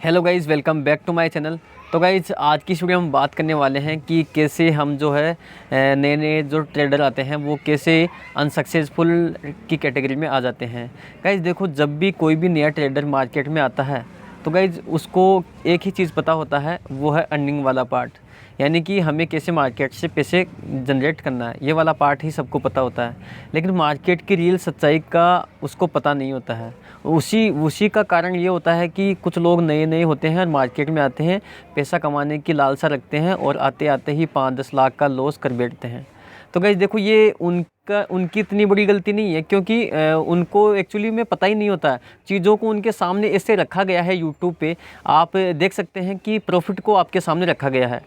Hello guys, welcome back to my channel. तो guys आज की इस वीडियो में हम बात करने वाले हैं कि कैसे हम जो है नए नए जो ट्रेडर आते हैं वो कैसे अनसक्सेसफुल की कैटेगरी में आ जाते हैं। गाइज़ देखो, जब भी कोई भी नया ट्रेडर मार्केट में आता है तो गाइज़ उसको एक ही चीज़ पता होता है, वो है अर्निंग वाला पार्ट। यानी कि हमें कैसे मार्केट से पैसे जनरेट करना है, ये वाला पार्ट ही सबको पता होता है। लेकिन मार्केट की रियल सच्चाई का उसको पता नहीं होता है। उसी का कारण ये होता है कि कुछ लोग नए नए होते हैं और मार्केट में आते हैं, पैसा कमाने की लालसा रखते हैं और आते आते ही 5-10 लाख का लॉस कर बैठते हैं। तो गाइस देखो, ये उनकी इतनी बड़ी गलती नहीं है, क्योंकि उनको एक्चुअली में पता ही नहीं होता है। चीज़ों को उनके सामने ऐसे रखा गया है। यूट्यूब पे आप देख सकते हैं कि प्रॉफिट को आपके सामने रखा गया है।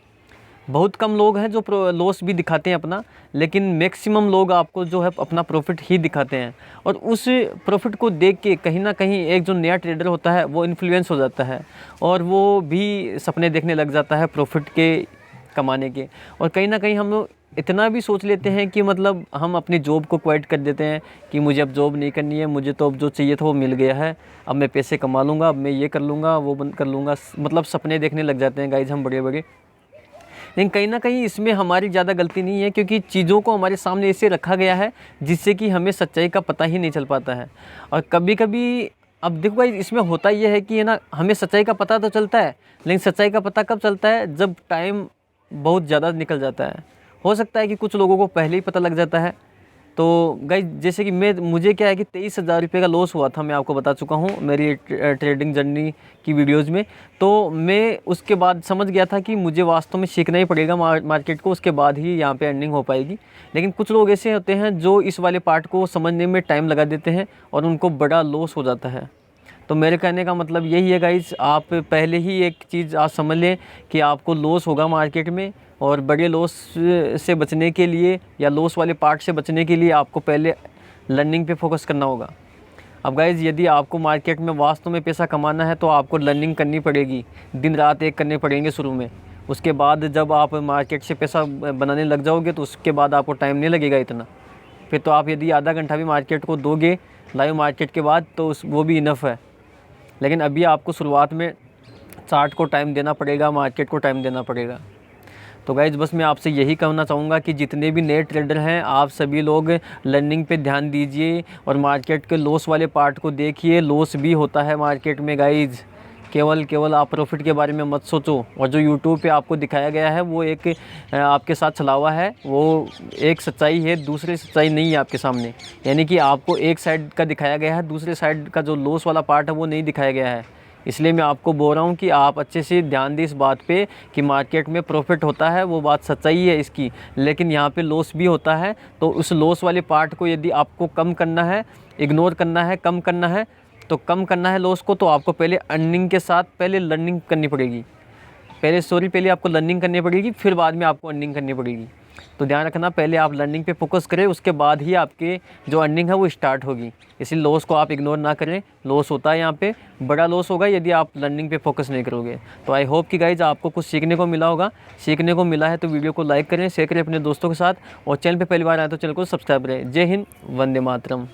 बहुत कम लोग हैं जो लॉस भी दिखाते हैं अपना, लेकिन मैक्सिमम लोग आपको जो है अपना प्रॉफिट ही दिखाते हैं। और उस प्रॉफिट को देख के कहीं ना कहीं एक जो नया ट्रेडर होता है वो इन्फ्लुएंस हो जाता है और वो भी सपने देखने लग जाता है प्रॉफिट के कमाने के। और कहीं ना कहीं हम लोग इतना भी सोच लेते हैं कि मतलब हम अपनी जॉब को क्विट कर देते हैं कि मुझे अब जॉब नहीं करनी है, मुझे तो अब जो चाहिए था वो मिल गया है, अब मैं पैसे कमा लूँगा, अब मैं ये कर लूँगा, वो बंद कर लूँगा। मतलब सपने देखने लग जाते हैं गाइज हम बड़े बड़े। लेकिन कहीं ना कहीं इसमें हमारी ज़्यादा गलती नहीं है, क्योंकि चीज़ों को हमारे सामने ऐसे रखा गया है जिससे कि हमें सच्चाई का पता ही नहीं चल पाता है। और कभी कभी अब देखो भाई, इसमें होता ये है कि है ना, हमें सच्चाई का पता तो चलता है, लेकिन सच्चाई का पता कब चलता है? जब टाइम बहुत ज़्यादा निकल जाता है। हो सकता है कि कुछ लोगों को पहले ही पता लग जाता है। तो गाइस जैसे कि मुझे क्या है कि 23,000 रुपये का लॉस हुआ था, मैं आपको बता चुका हूँ मेरी ट्रेडिंग जर्नी की वीडियोज़ में। तो मैं उसके बाद समझ गया था कि मुझे वास्तव में सीखना ही पड़ेगा मार्केट को, उसके बाद ही यहाँ पे अर्निंग हो पाएगी। लेकिन कुछ लोग ऐसे होते हैं जो इस वाले पार्ट को समझने में टाइम लगा देते हैं और उनको बड़ा लॉस हो जाता है। तो मेरे कहने का मतलब यही है गाइस, आप पहले ही एक चीज़ आप समझ लें कि आपको लॉस होगा मार्केट में, और बड़े लॉस से बचने के लिए या लॉस वाले पार्ट से बचने के लिए आपको पहले लर्निंग पे फोकस करना होगा। अब गाइज़ यदि आपको मार्केट में वास्तव में पैसा कमाना है तो आपको लर्निंग करनी पड़ेगी, दिन रात एक करने पड़ेंगे शुरू में। उसके बाद जब आप मार्केट से पैसा बनाने लग जाओगे तो उसके बाद आपको टाइम नहीं लगेगा इतना। फिर तो आप यदि आधा घंटा भी मार्केट को दोगे लाइव मार्केट के बाद तो वो भी इनफ है। लेकिन अभी आपको शुरुआत में चार्ट को टाइम देना पड़ेगा, मार्केट को टाइम देना पड़ेगा। तो गाइज़ बस मैं आपसे यही कहना चाहूँगा कि जितने भी नए ट्रेडर हैं आप सभी लोग लर्निंग पे ध्यान दीजिए और मार्केट के लॉस वाले पार्ट को देखिए। लॉस भी होता है मार्केट में गाइज़, केवल आप प्रॉफिट के बारे में मत सोचो। और जो यूट्यूब पे आपको दिखाया गया है वो एक आपके साथ छलावा है, वो एक सच्चाई है, दूसरी सच्चाई नहीं है आपके सामने। यानी कि आपको एक साइड का दिखाया गया है, दूसरे साइड का जो लॉस वाला पार्ट है वो नहीं दिखाया गया है। इसलिए मैं आपको बोल रहा हूँ कि आप अच्छे से ध्यान दें इस बात पे कि मार्केट में प्रॉफिट होता है, वो बात सच्चाई है इसकी, लेकिन यहाँ पे लॉस भी होता है। तो उस लॉस वाले पार्ट को यदि आपको कम करना है, इग्नोर करना है, कम करना है, तो कम करना है लॉस को, तो आपको पहले अर्निंग के साथ पहले लर्निंग करनी पड़ेगी। पहले आपको लर्निंग करनी पड़ेगी, फिर बाद में आपको अर्निंग करनी पड़ेगी। तो ध्यान रखना, पहले आप लर्निंग पे फोकस करें, उसके बाद ही आपके जो अर्निंग है वो स्टार्ट होगी। इसलिए लॉस को आप इग्नोर ना करें। लॉस होता है, यहाँ पे बड़ा लॉस होगा यदि आप लर्निंग पे फोकस नहीं करोगे। तो आई होप कि गाइज आपको कुछ सीखने को मिला होगा। सीखने को मिला है तो वीडियो को लाइक करें, शेयर करें अपने दोस्तों के साथ, और चैनल पर पहली बार आए तो चैनल को सब्सक्राइब करें। जय हिंद, वंदे मातरम।